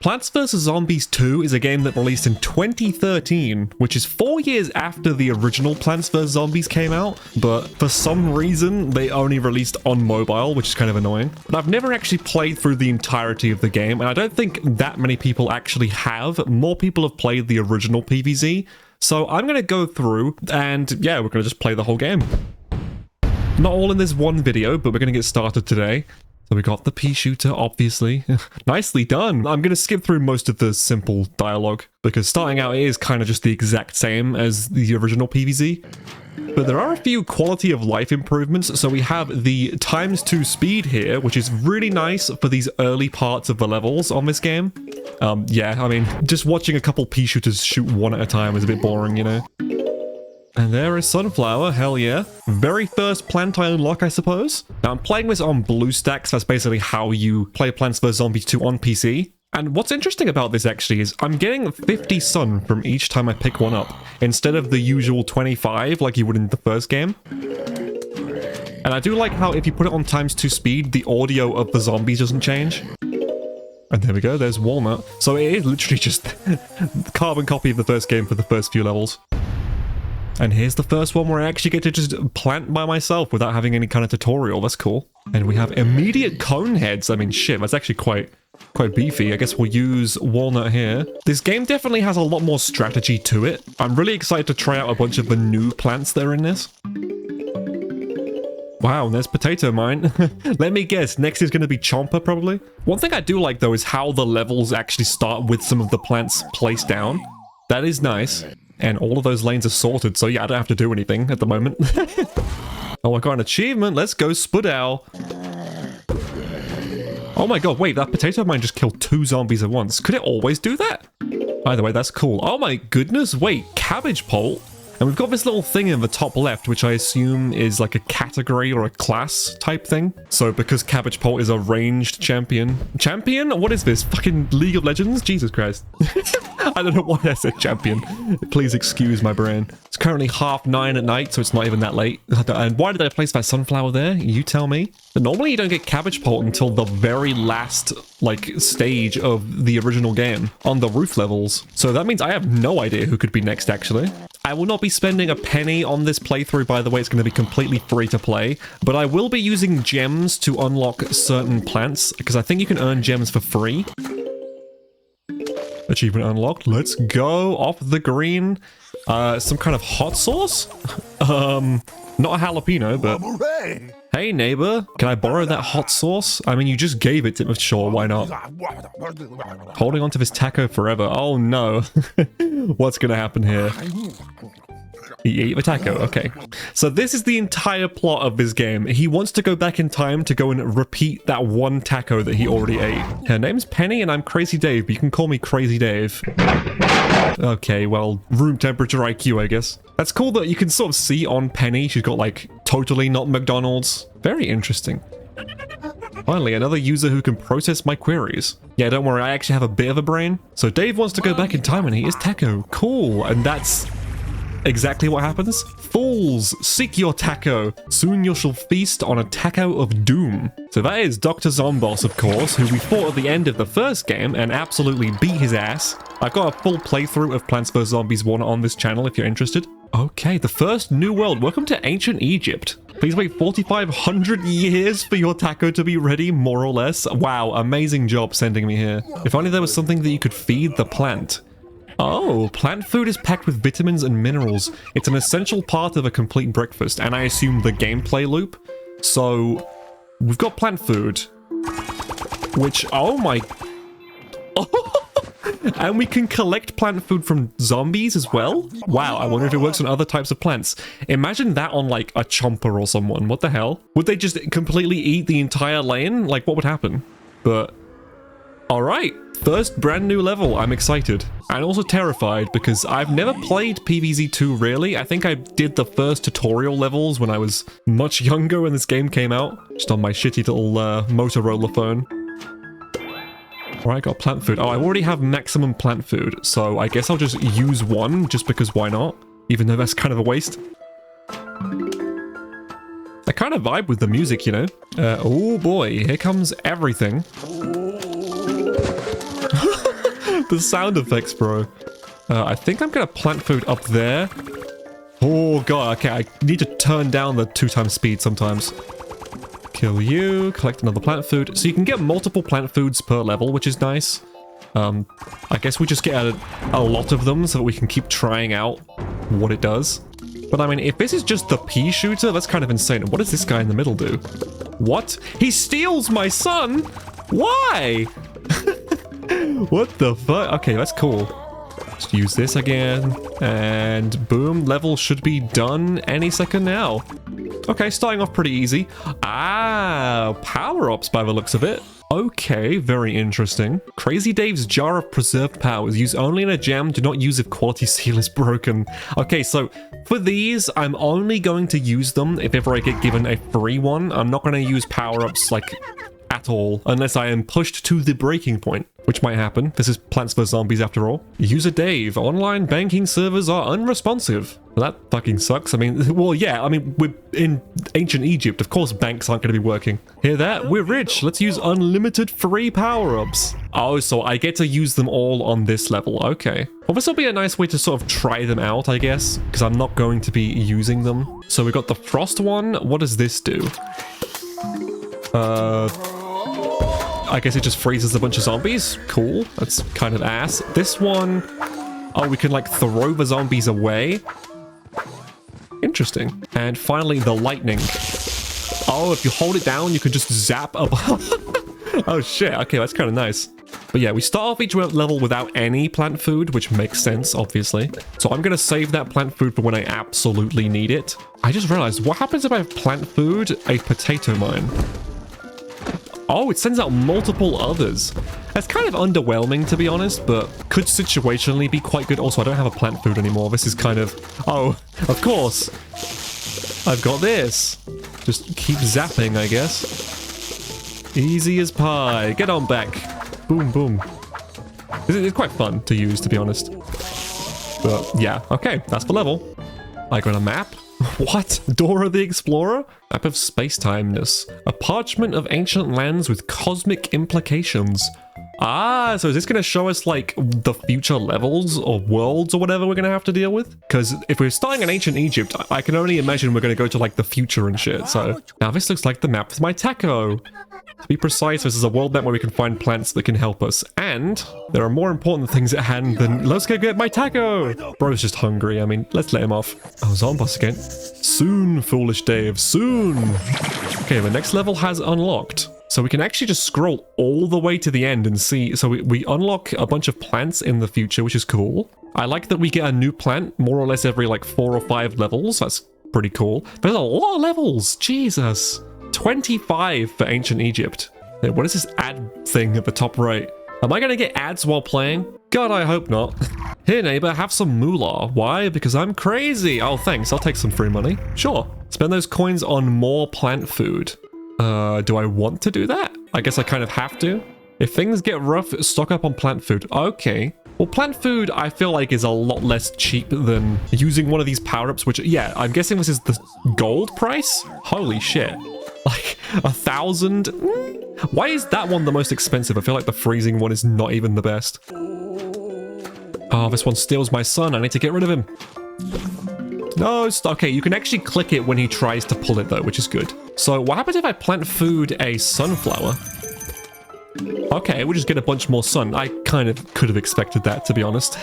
Plants vs. Zombies 2 is a game that released in 2013, which is 4 years after the original Plants vs. Zombies came out, but for some reason they only released on mobile, which is kind of annoying. But I've never actually played through the entirety of the game, and I don't think that many people actually have. More people have played the original PvZ, so I'm going to go through and yeah, we're going to just play the whole game. Not all in this one video, but we're going to get started today. So we got the pea shooter, obviously. Nicely done. I'm going to skip through most of the simple dialogue, because starting out is kind of just the exact same as the original PvZ. But there are a few quality of life improvements. So we have the ×2 speed here, which is really nice for these early parts of the levels on this game. Yeah, I mean, just watching a couple pea shooters shoot one at a time is a bit boring, you know? And there is Sunflower, hell yeah. Very first plant I unlock, I suppose. Now I'm playing this on BlueStacks, that's basically how you play Plants vs. Zombies 2 on PC. And what's interesting about this actually is I'm getting 50 sun from each time I pick one up, instead of the usual 25 like you would in the first game. And I do like how if you put it on ×2 speed, the audio of the zombies doesn't change. And there we go, there's Walnut. So it is literally just the carbon copy of the first game for the first few levels. And here's the first one where I actually get to just plant by myself without having any kind of tutorial. That's cool. And we have immediate cone heads. I mean, shit, that's actually quite beefy. I guess we'll use Walnut here. This game definitely has a lot more strategy to it. I'm really excited to try out a bunch of the new plants that are in this. Wow, and there's Potato Mine. Let me guess, next is going to be Chomper, probably. One thing I do like, though, is how the levels actually start with some of the plants placed down. That is nice. And all of those lanes are sorted, so yeah, I don't have to do anything at the moment. Oh, I got an achievement. Let's go Spudow. Oh my god, wait, that Potato Mine just killed 2 zombies at once. Could it always do that? Either way, that's cool. Oh my goodness, wait, Cabbage Pole? And we've got this little thing in the top left, which I assume is like a category or a class type thing. So because Cabbage Pole is a ranged champion. Champion? What is this? Fucking League of Legends? Jesus Christ. I don't know why I said champion. Please excuse my brain. It's currently 9:30 at night, so it's not even that late. And why did I place that sunflower there? You tell me. But normally you don't get Cabbage Pole until the very last, like, stage of the original game on the roof levels. So that means I have no idea who could be next, actually. I will not be spending a penny on this playthrough, by the way. It's going to be completely free to play. But I will be using gems to unlock certain plants, because I think you can earn gems for free. Achievement unlocked. Let's go. Off the green. Some kind of hot sauce? Not a jalapeno, but... Hey, neighbor. Can I borrow that hot sauce? I mean, you just gave it to me. Sure, why not? Holding on to this taco forever. Oh, no. What's gonna happen here? He ate the taco, okay. So this is the entire plot of this game. He wants to go back in time to go and repeat that one taco that he already ate. Her name's Penny and I'm Crazy Dave, but you can call me Crazy Dave. Okay, well, room temperature IQ, I guess. That's cool that you can sort of see on Penny, she's got like totally not McDonald's. Very interesting. Finally, another user who can process my queries. Yeah, don't worry, I actually have a bit of a brain. So Dave wants to go back in time and he is taco. Cool, and that's... exactly what happens? Fools, seek your taco. Soon you shall feast on a taco of doom. So that is Dr. Zomboss, of course, who we fought at the end of the first game and absolutely beat his ass. I've got a full playthrough of Plants vs. Zombies 1 on this channel if you're interested. Okay, the first new world. Welcome to ancient Egypt. Please wait 4,500 years for your taco to be ready, more or less. Wow, amazing job sending me here. If only there was something that you could feed the plant. Oh, plant food is packed with vitamins and minerals. It's an essential part of a complete breakfast, and I assume the gameplay loop. So, we've got plant food, which, oh my... And we can collect plant food from zombies as well? Wow, I wonder if it works on other types of plants. Imagine that on like a chomper or someone. What the hell? Would they just completely eat the entire lane? Like, what would happen? But... alright, first brand new level. I'm excited. And also terrified because I've never played PvZ 2 really. I think I did the first tutorial levels when I was much younger when this game came out. Just on my shitty little Motorola phone. Alright, got plant food. Oh, I already have maximum plant food, so I guess I'll just use one just because why not? Even though that's kind of a waste. I kind of vibe with the music, you know? Oh boy, here comes everything. The sound effects, bro. I think I'm gonna plant food up there. Oh god, okay, I need to turn down the 2x speed sometimes. Kill you, collect another plant food. So you can get multiple plant foods per level, which is nice. I guess we just get a lot of them so that we can keep trying out what it does. But I mean, if this is just the pea shooter, that's kind of insane. What does this guy in the middle do? What? He steals my son? Why? What the fuck? Okay, that's cool. Just use this again. And boom, level should be done any second now. Okay, starting off pretty easy. Ah, power-ups by the looks of it. Okay, very interesting. Crazy Dave's Jar of Preserved Powers. Use only in a jam. Do not use if quality seal is broken. Okay, so for these, I'm only going to use them if ever I get given a free one. I'm not going to use power-ups, like, at all, unless I am pushed to the breaking point, which might happen. This is Plants vs. Zombies after all. User Dave. Online banking servers are unresponsive. Well, that fucking sucks. I mean, well, yeah, I mean, we're in ancient Egypt. Of course banks aren't going to be working. Hear that? We're rich. Let's use unlimited free power-ups. Oh, so I get to use them all on this level. Okay. Well, this will be a nice way to sort of try them out, I guess, because I'm not going to be using them. So we got the frost one. What does this do? I guess it just freezes a bunch of zombies. Cool. That's kind of ass. This one... Oh, we can, like, throw the zombies away. Interesting. And finally, the lightning. Oh, if you hold it down, you can just zap up. Oh, shit. Okay, that's kind of nice. But yeah, we start off each level without any plant food, which makes sense, obviously. So I'm going to save that plant food for when I absolutely need it. I just realized, what happens if I have plant food, a potato mine? Oh, it sends out multiple others. That's kind of underwhelming, to be honest, but could situationally be quite good. Also, I don't have a plant food anymore. This is kind of... Oh, of course. I've got this. Just keep zapping, I guess. Easy as pie. Get on back. Boom, boom. It's quite fun to use, to be honest. But yeah, okay, that's the level. I got a map. What? Dora the Explorer? Map of space-timeness. A parchment of ancient lands with cosmic implications. Ah, so is this going to show us, like, the future levels or worlds or whatever we're going to have to deal with? Because if we're starting in ancient Egypt, I can only imagine we're going to go to, like, the future and shit. So now this looks like the map with my taco. To be precise, this is a world map where we can find plants that can help us. And there are more important things at hand than, let's go get my taco. Bro's just hungry. I mean, let's let him off. Oh, Zomboss again. Soon, foolish Dave, soon. Okay, the next level has unlocked. So we can actually just scroll all the way to the end and see. So we unlock a bunch of plants in the future, which is cool. I like that we get a new plant more or less every like 4 or 5 levels. That's pretty cool. There's a lot of levels. Jesus. 25 for ancient Egypt. Hey, what is this ad thing at the top right? Am I going to get ads while playing? God, I hope not. Here, neighbor, have some moolah. Why? Because I'm crazy. Oh, thanks. I'll take some free money. Sure. Spend those coins on more plant food. Do I want to do that? I guess I kind of have to. If things get rough, stock up on plant food. Okay. Well, plant food, I feel like, is a lot less cheap than using one of these power-ups, which, yeah, I'm guessing this is the gold price? Holy shit. Like, 1,000? Why is that one the most expensive? I feel like the freezing one is not even the best. Oh, this one steals my son. I need to get rid of him. No, it's okay. You can actually click it when he tries to pull it, though, which is good. So what happens if I plant food a sunflower? Okay, we'll just get a bunch more sun. I kind of could have expected that, to be honest.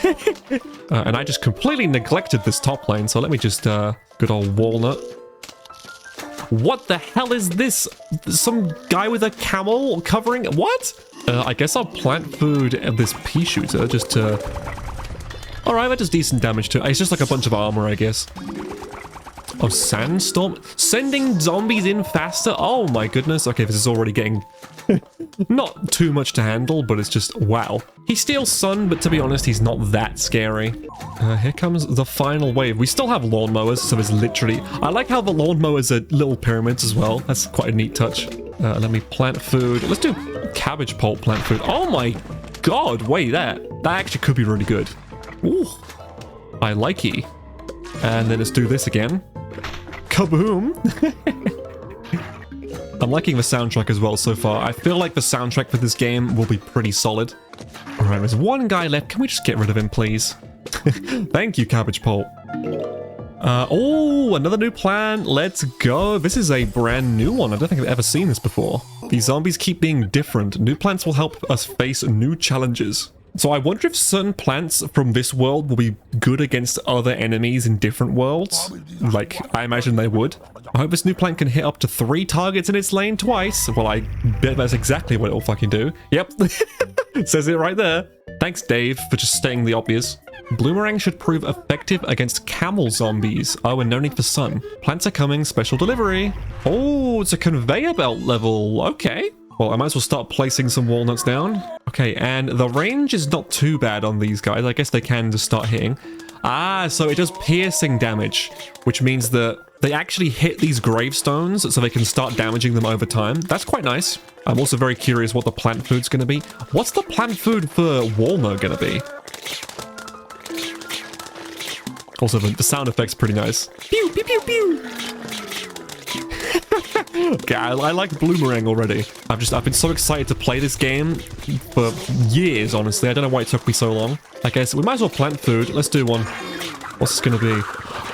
And I just completely neglected this top lane, so let me just, good old walnut. What the hell is this? Some guy with a camel covering... What? I guess I'll plant food at this pea shooter just to... Alright, that does decent damage too. It's just like a bunch of armor, I guess. Oh, sandstorm? Sending zombies in faster? Oh my goodness. Okay, this is already getting... not too much to handle, but it's just... Wow. He steals sun, but to be honest, he's not that scary. Here comes the final wave. We still have lawnmowers, so there's literally... I like how the lawnmowers are little pyramids as well. That's quite a neat touch. Let me plant food. Let's do cabbage pulp plant food. Oh my god, wait, that actually could be really good. Ooh, I likey. And then let's do this again. Kaboom! I'm liking the soundtrack as well so far. I feel like the soundtrack for this game will be pretty solid. All right, there's one guy left. Can we just get rid of him, please? Thank you, Cabbage Pulp. Oh, another new plant. Let's go. This is a brand new one. I don't think I've ever seen this before. These zombies keep being different. New plants will help us face new challenges. So I wonder if certain plants from this world will be good against other enemies in different worlds. Like, I imagine they would. I hope this new plant can hit up to 3 targets in its lane twice. Well, I bet that's exactly what it'll fucking do. Yep. It says it right there. Thanks, Dave, for just stating the obvious. Bloomerang should prove effective against camel zombies. Oh, and no need for sun. Plants are coming, special delivery. Oh, it's a conveyor belt level. Okay. Well, I might as well start placing some walnuts down. Okay, and the range is not too bad on these guys. I guess they can just start hitting. Ah, so it does piercing damage, which means that they actually hit these gravestones so they can start damaging them over time. That's quite nice. I'm also very curious what the plant food's going to be. What's the plant food for walnut going to be? Also, the sound effect's pretty nice. Pew, pew, pew, pew. Okay, I like Bloomerang already. I've been so excited to play this game for years, honestly. I don't know why it took me so long. I guess we might as well plant food. Let's do one. What's this gonna be?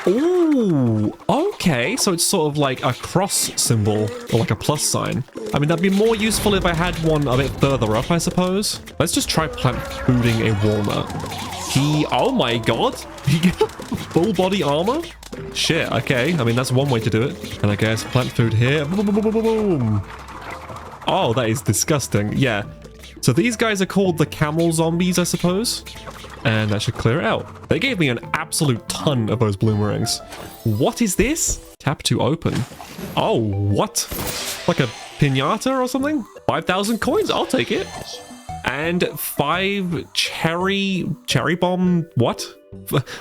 Ooh, okay. So it's sort of like a cross symbol or like a plus sign. I mean, that'd be more useful if I had one a bit further up, I suppose. Let's just try plant fooding a walnut. Oh my god. Full body armor? Shit, okay. I mean, that's one way to do it. And I guess plant food here. Boom, boom, boom, boom, boom. Oh, that is disgusting. Yeah. So these guys are called the camel zombies, I suppose. And that should clear it out. They gave me an absolute ton of those bloomerangs. What is this? Tap to open. Oh, what? Like a piñata or something? 5,000 coins? I'll take it. And 5 cherry bomb, what?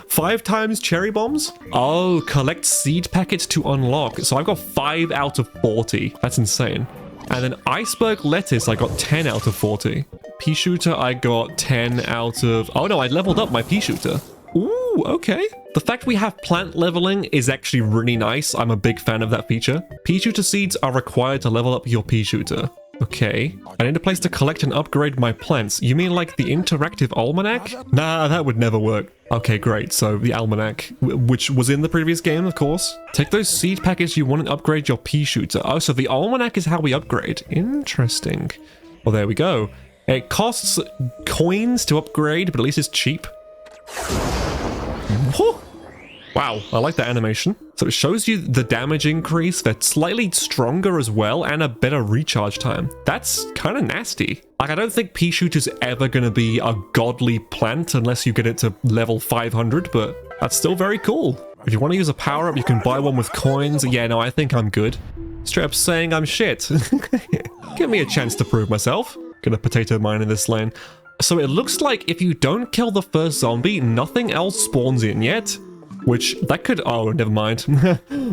5 times cherry bombs? Oh, collect seed packets to unlock. So I've got 5 out of 40. That's insane. And then iceberg lettuce, I got 10 out of 40. Pea shooter, I got 10 out of... Oh no, I leveled up my pea shooter. Ooh, okay. The fact we have plant leveling is actually really nice. I'm a big fan of that feature. Pea shooter seeds are required to level up your pea shooter. Okay. I need a place to collect and upgrade my plants. You mean like the interactive almanac? Nah, that would never work. Okay, great. So the almanac, which was in the previous game, of course. Take those seed packets you want and upgrade your pea shooter. Oh, so the almanac is how we upgrade. Interesting. Well, there we go. It costs coins to upgrade, but at least it's cheap. Whew. Wow, I like that animation. So it shows you the damage increase, that's slightly stronger as well, and a better recharge time. That's kind of nasty. Like, I don't think pea shooter's ever going to be a godly plant unless you get it to level 500, but that's still very cool. If you want to use a power-up, you can buy one with coins. Yeah, no, I think I'm good. Straight up saying I'm shit. Give me a chance to prove myself. Gonna potato mine in this lane. So it looks like if you don't kill the first zombie, nothing else spawns in yet. Which, that could... Oh, never mind.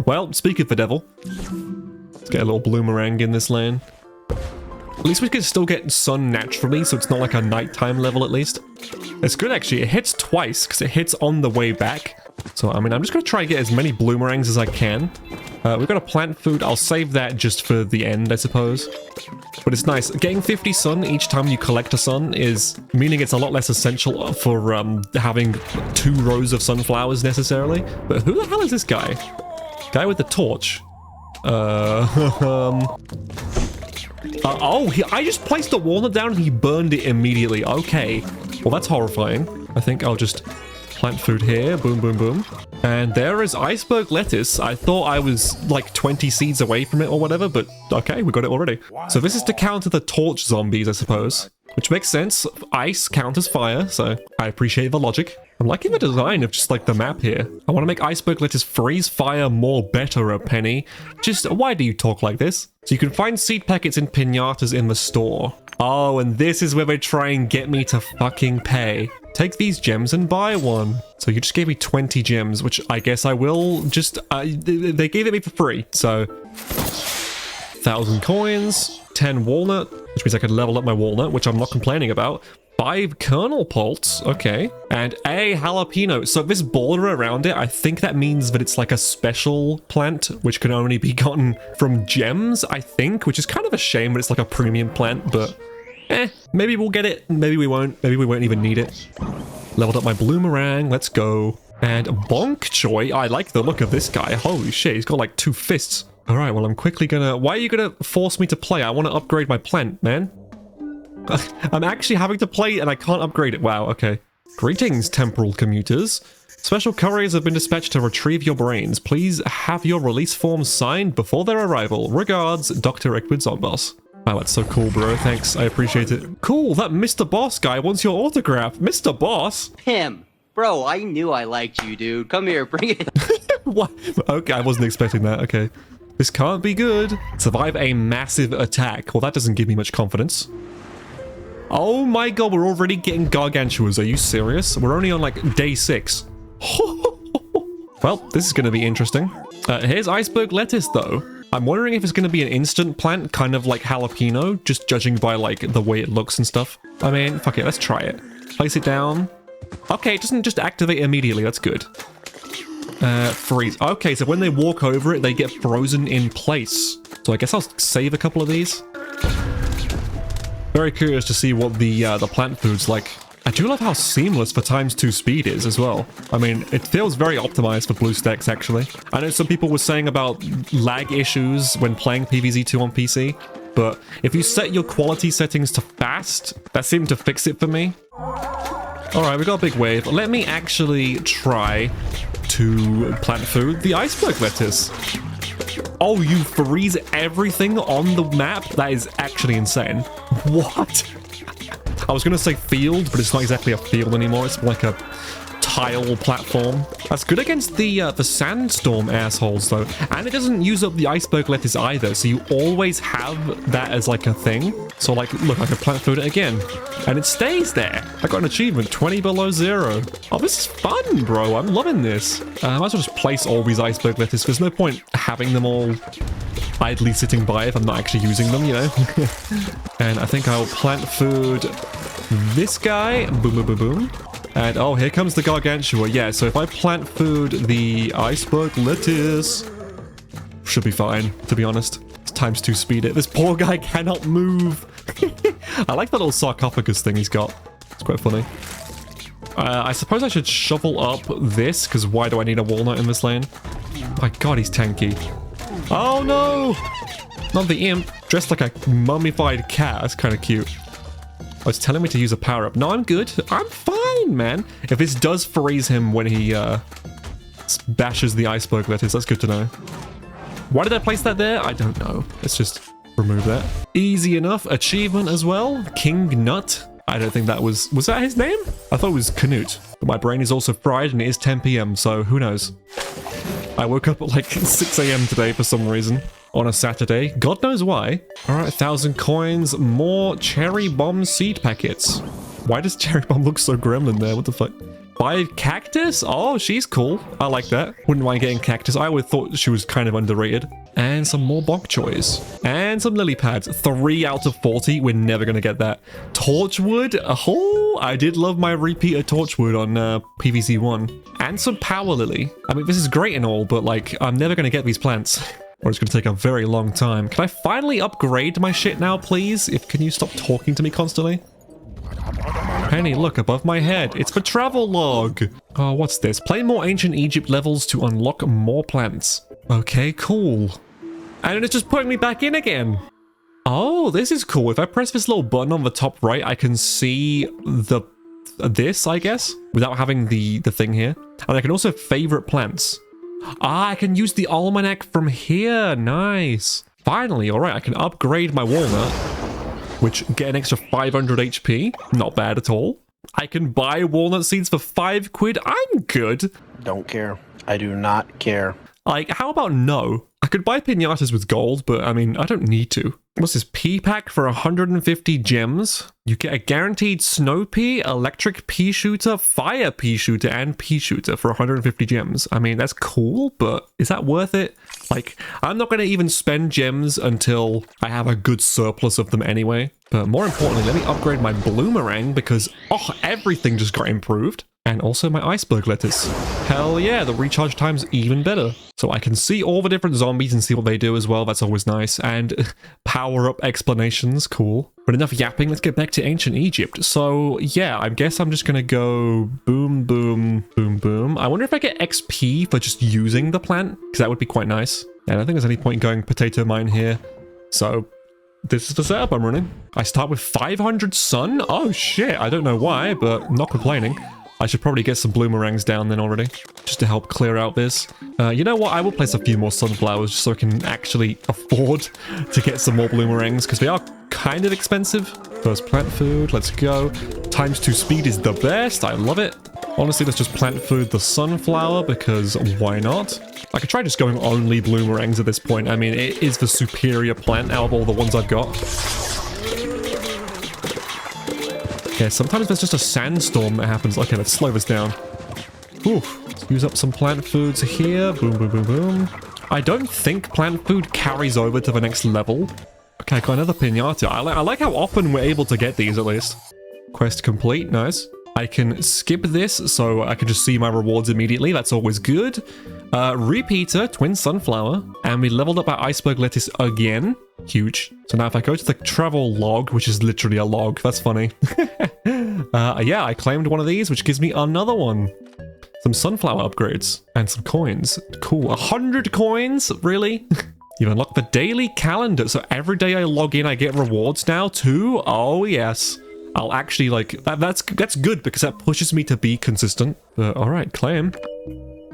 Well, speak of the devil. Let's get a little bloomerang in this lane. At least we can still get sun naturally, so it's not like a nighttime level at least. It's good actually. It hits twice, because it hits on the way back. So, I mean, I'm just going to try and get as many bloomerangs as I can. We've got a plant food. I'll save that just for the end, I suppose. But it's nice. Getting 50 sun each time you collect a sun is meaning it's a lot less essential for having 2 rows of sunflowers necessarily. But who the hell is this guy? Guy with the torch. Oh, I just placed the walnut down and he burned it immediately. Okay. Well, that's horrifying. I think I'll just plant food here. Boom, boom, boom. And there is iceberg lettuce. I thought I was like 20 seeds away from it or whatever, but okay, we got it already. So this is to counter the torch zombies, I suppose. Which makes sense. Ice counters fire, so I appreciate the logic. I'm liking the design of just like the map here. I want to make iceberg lettuce freeze fire more better, a penny. Just why do you talk like this? So you can find seed packets in piñatas in the store. Oh, and this is where they try and get me to fucking pay. Take these gems and buy one. So you just gave me 20 gems, which I guess I will just... they gave it me for free, so... 1,000 coins, 10 walnut, which means I could level up my walnut, which I'm not complaining about. 5 kernel pults, okay. And a jalapeno. So this border around it, I think that means that it's like a special plant, which can only be gotten from gems, I think, which is kind of a shame, but it's like a premium plant, but Maybe we'll get it, maybe we won't. Maybe we won't even need it. Leveled up my Bloomerang, let's go. And Bonk Choi, I like the look of this guy. Holy shit, he's got like 2 fists. All right, well, I'm quickly gonna... Why are you gonna force me to play? I want to upgrade my plant, man. I'm actually having to play and I can't upgrade it. Wow, okay. Greetings, temporal commuters. Special couriers have been dispatched to retrieve your brains. Please have your release forms signed before their arrival. Regards, Dr. Eckwood Zonboss. Wow, that's so cool, bro. Thanks, I appreciate it. Cool, that Mr. Boss guy wants your autograph. Mr. Boss? Him. Bro, I knew I liked you, dude. Come here, bring it. What? Okay, I wasn't expecting that. Okay. This can't be good. Survive a massive attack. Well, that doesn't give me much confidence. Oh my god, we're already getting gargantuas. Are you serious? We're only on like day 6. Well, this is going to be interesting. Here's iceberg lettuce, though. I'm wondering if it's going to be an instant plant, kind of like jalapeno, just judging by like the way it looks and stuff. I mean, fuck it, let's try it. Place it down. Okay, it doesn't just activate immediately. That's good. Freeze. Okay, so when they walk over it, they get frozen in place. So I guess I'll save a couple of these. Very curious to see what the plant food's like. I do love how seamless for ×2 speed is as well. I mean, it feels very optimized for BlueStacks, actually. I know some people were saying about lag issues when playing PvZ2 on PC, but if you set your quality settings to fast, that seemed to fix it for me. Alright, we got a big wave. Let me actually try to plant food the iceberg lettuce. Oh, you freeze everything on the map? That is actually insane. What? I was gonna say field, but it's not exactly a field anymore. It's like a tile platform. That's good against the sandstorm assholes, though. And it doesn't use up the iceberg lettuce either, so you always have that as like a thing. So like, look, I can plant food it again. And it stays there. I got an achievement, 20 below 0. Oh, this is fun, bro. I'm loving this. I might as well just place all these iceberg lettuce. There's no point having them all idly sitting by if I'm not actually using them, you know? And I think I'll plant food this guy. Boom, boom, boom, boom. And oh, here comes the gargantua. Yeah, so if I plant food the iceberg lettuce, should be fine, to be honest. It's ×2 speed it. This poor guy cannot move. I like that little sarcophagus thing he's got. It's quite funny. I suppose I should shovel up this, because why do I need a walnut in this lane? My god, he's tanky. Oh no! Not the imp. Dressed like a mummified cat. That's kind of cute. Oh, it's telling me to use a power-up. No, I'm good. I'm fine, man. If this does freeze him when he bashes the iceberg lettuce, that's good to know. Why did I place that there? I don't know. Let's just remove that. Easy enough. Achievement as well. King Nut. I don't think that was that his name? I thought it was Canute. But my brain is also fried and it is 10 PM, so who knows? I woke up at like 6 AM today for some reason. On a Saturday. God knows why. Alright, 1,000 coins. More cherry bomb seed packets. Why does cherry bomb look so gremlin there? What the fuck? 5 cactus? Oh, she's cool. I like that. Wouldn't mind getting cactus. I always thought she was kind of underrated. And some more bok choys. And some lily pads. 3 out of 40. We're never going to get that. Torchwood? Oh, I did love my repeater Torchwood on PvZ1. And some power lily. I mean, this is great and all, but like, I'm never going to get these plants. Or it's going to take a very long time. Can I finally upgrade my shit now, please? Can you stop talking to me constantly? Penny, look above my head. It's for travel log. Oh, what's this? Play more ancient Egypt levels to unlock more plants. Okay, cool. And it's just putting me back in again. Oh, this is cool. If I press this little button on the top right, I can see this, I guess, without having the thing here. And I can also favorite plants. Ah, I can use the almanac from here. Nice. Finally, all right, I can upgrade my walnut, which get an extra 500 HP. Not bad at all. I can buy walnut seeds for 5 quid. I'm good. Don't care. I do not care. Like, how about no? I could buy pinatas with gold, but I mean, I don't need to. What's this? Pea pack for 150 gems. You get a guaranteed snow pea, electric pea shooter, fire pea shooter, and pea shooter for 150 gems. I mean, that's cool, but is that worth it? Like, I'm not going to even spend gems until I have a good surplus of them anyway. But more importantly, let me upgrade my Bloomerang because, oh, everything just got improved. And also my iceberg lettuce. Hell yeah, the recharge time's even better. So I can see all the different zombies and see what they do as well. That's always nice. And power-up explanations, cool. But enough yapping, let's get back to ancient Egypt. So yeah, I guess I'm just gonna go boom, boom, boom, boom. I wonder if I get XP for just using the plant, because that would be quite nice. And I don't think there's any point going potato mine here. So this is the setup I'm running. I start with 500 sun. Oh shit, I don't know why, but not complaining. I should probably get some bloomerangs down then already, just to help clear out this. You know what? I will place a few more sunflowers just so I can actually afford to get some more bloomerangs, because they are kind of expensive. First plant food, let's go. ×2 speed is the best. I love it. Honestly, let's just plant food the sunflower, because why not? I could try just going only bloomerangs at this point. I mean, it is the superior plant out of all the ones I've got. Yeah, sometimes there's just a sandstorm that happens. Okay, let's slow this down. Oof. Let's use up some plant foods here. Boom, boom, boom, boom. I don't think plant food carries over to the next level. Okay, I got another pinata. I like how often we're able to get these, at least. Quest complete. Nice. I can skip this, so I can just see my rewards immediately. That's always good. Repeater, twin sunflower. And we leveled up our iceberg lettuce again. Huge. So now if I go to the travel log, which is literally a log, that's funny. Yeah, I claimed one of these, which gives me another one. Some sunflower upgrades and some coins. Cool. 100 coins? Really? You've unlocked the daily calendar. So every day I log in, I get rewards now too? Oh, yes. I'll actually like... That's good because that pushes me to be consistent. All right, claim.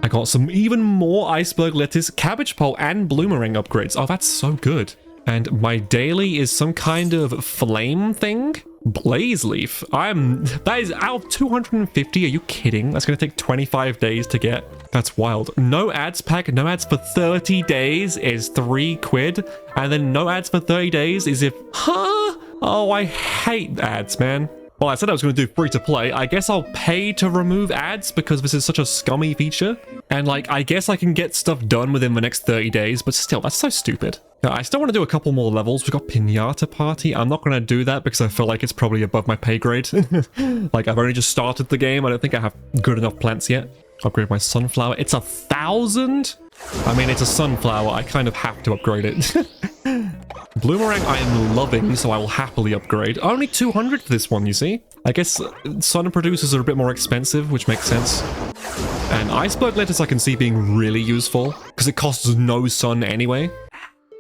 I got some even more iceberg lettuce, cabbage pole, and bloomerang upgrades. Oh, that's so good. And my daily is some kind of flame thing? Blaze leaf. That is out of 250. Are you kidding? That's going to take 25 days to get. That's wild. No ads pack, no ads for 30 days is 3 quid. And then no ads for 30 days is if... Huh? Oh, I hate ads, man. Well, I said I was going to do free to play. I guess I'll pay to remove ads because this is such a scummy feature. And like, I guess I can get stuff done within the next 30 days, but still, that's so stupid. I still want to do a couple more levels. We've got Pinata Party. I'm not going to do that because I feel like it's probably above my pay grade. Like, I've only just started the game. I don't think I have good enough plants yet. Upgrade my sunflower. It's 1,000? I mean, it's a sunflower. I kind of have to upgrade it. Bloomerang I am loving, so I will happily upgrade. Only 200 for this one, you see? I guess sun producers are a bit more expensive, which makes sense. And iceberg lettuce I can see being really useful, because it costs no sun anyway.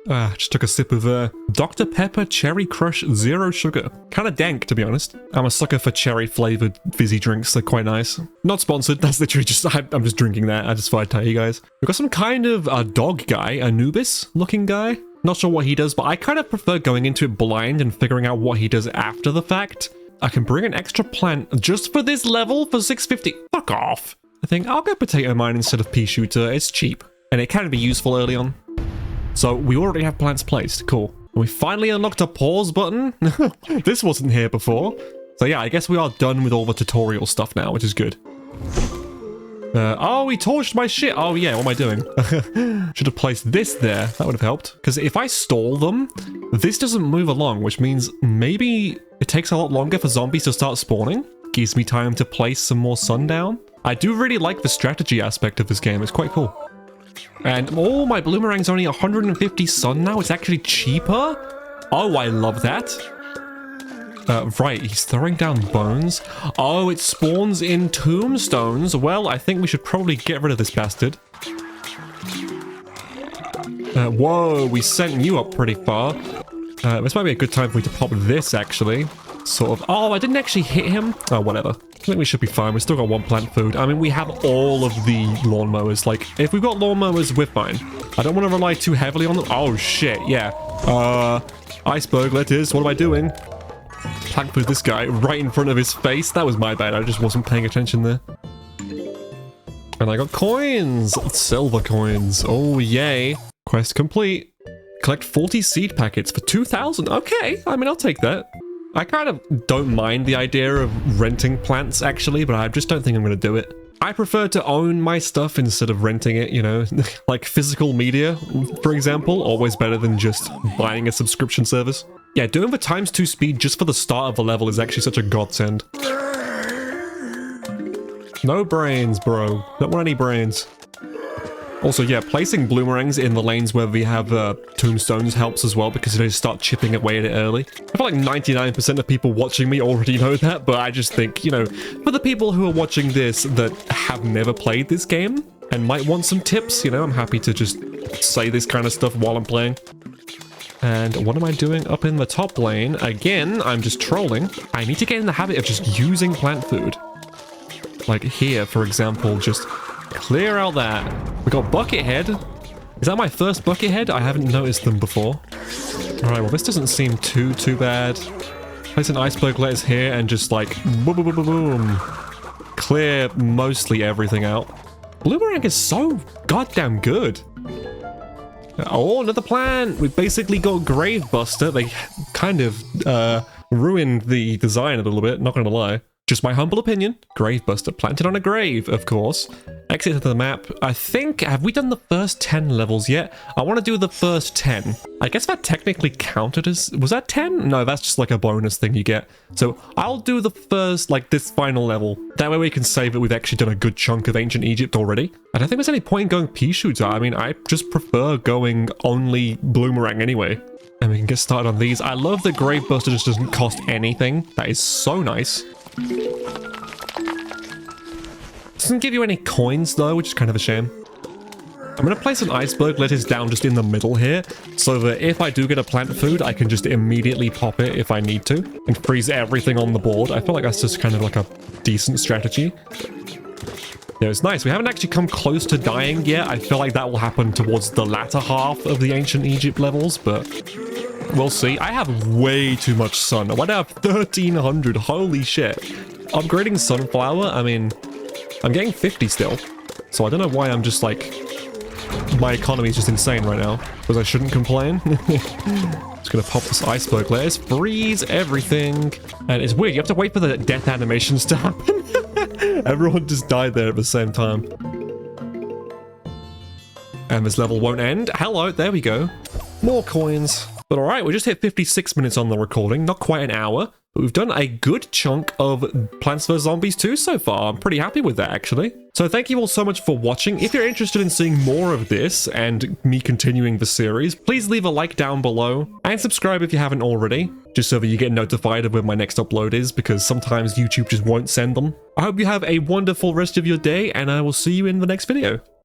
Just took a sip of Dr. Pepper Cherry Crush Zero Sugar. Kind of dank, to be honest. I'm a sucker for cherry-flavored fizzy drinks. They're quite nice. Not sponsored. That's literally just... I'm just drinking that. I just thought I'd tell you guys. We've got some kind of dog guy. Anubis-looking guy. Not sure what he does, but I kind of prefer going into it blind and figuring out what he does after the fact. I can bring an extra plant just for this level for 650. Fuck off. I think I'll go potato mine instead of pea shooter. It's cheap. And it can be useful early on. So we already have plants placed. Cool. We finally unlocked a pause button. This wasn't here before. So yeah, I guess we are done with all the tutorial stuff now, which is good. Oh, he torched my shit. Oh yeah, what am I doing? Should have placed this there. That would have helped. Because if I stall them, this doesn't move along, which means maybe it takes a lot longer for zombies to start spawning. Gives me time to place some more sun down. I do really like the strategy aspect of this game. It's quite cool. And oh, my bloomerang's only 150 sun now. It's actually cheaper. Oh, I love that. Right, he's throwing down bones. Oh, it spawns in tombstones. Well, I think we should probably get rid of this bastard. Whoa, we sent you up pretty far. This might be a good time for me to pop this, actually. Sort of. Oh, I didn't actually hit him. Oh, whatever. I think we should be fine. We've still got 1 plant food. I mean, we have all of the lawnmowers. Like, if we've got lawnmowers, we're fine. I don't want to rely too heavily on them. Oh, shit, yeah. Iceberg lettuce, what am I doing? Plant food this guy right in front of his face. That was my bad. I just wasn't paying attention there. And I got coins. Silver coins. Oh, yay. Quest complete. Collect 40 seed packets for 2,000. Okay, I mean, I'll take that. I kind of don't mind the idea of renting plants, actually, but I just don't think I'm going to do it. I prefer to own my stuff instead of renting it, you know? Like physical media, for example, always better than just buying a subscription service. Yeah, doing the ×2 speed just for the start of the level is actually such a godsend. No brains, bro. Don't want any brains. Also, yeah, placing bloomerangs in the lanes where we have tombstones helps as well because they just start chipping away at it early. I feel like 99% of people watching me already know that, but I just think, you know, for the people who are watching this that have never played this game and might want some tips, you know, I'm happy to just say this kind of stuff while I'm playing. And what am I doing up in the top lane? Again, I'm just trolling. I need to get in the habit of just using plant food. Like here, for example, just clear out that. We got Buckethead. Is that my first Buckethead? I haven't noticed them before. Alright, well this doesn't seem too bad. Place an iceberg lettuce here and just like boom, boom, boom, boom, boom. Clear mostly everything out. Bloomerang is so goddamn good. Oh, another plant! We've basically got Gravebuster. They kind of ruined the design a little bit, not gonna lie. Just my humble opinion. Gravebuster planted on a grave, of course. Exit to the map. I think, have we done the first 10 levels yet? I want to do the first 10. I guess that technically counted as... Was that 10? No, that's just like a bonus thing you get. So I'll do the first, like this final level. That way we can say that we've actually done a good chunk of ancient Egypt already. I don't think there's any point in going pea shooter. I mean, I just prefer going only bloomerang anyway. And we can get started on these. I love that Gravebuster just doesn't cost anything. That is so nice. Doesn't give you any coins though, which is kind of a shame. I'm gonna place an iceberg lettuce down just in the middle here, so that if I do get a plant food, I can just immediately pop it if I need to, and freeze everything on the board. I feel like that's just kind of like a decent strategy. Yeah, it's nice. We haven't actually come close to dying yet. I feel like that will happen towards the latter half of the ancient Egypt levels, but we'll see. I have way too much sun. Why do I have 1300? Holy shit. Upgrading sunflower, I mean, I'm getting 50 still. So I don't know why I'm just like, my economy is just insane right now. Because I shouldn't complain. Just gonna pop this iceberg lettuce, freeze everything. And it's weird, you have to wait for the death animations to happen. Everyone just died there at the same time. And this level won't end. Hello, there we go. More coins. But alright, we just hit 56 minutes on the recording, not quite an hour. But we've done a good chunk of Plants vs. Zombies 2 so far. I'm pretty happy with that, actually. So thank you all so much for watching. If you're interested in seeing more of this and me continuing the series, please leave a like down below and subscribe if you haven't already, just so that you get notified of when my next upload is, because sometimes YouTube just won't send them. I hope you have a wonderful rest of your day, and I will see you in the next video.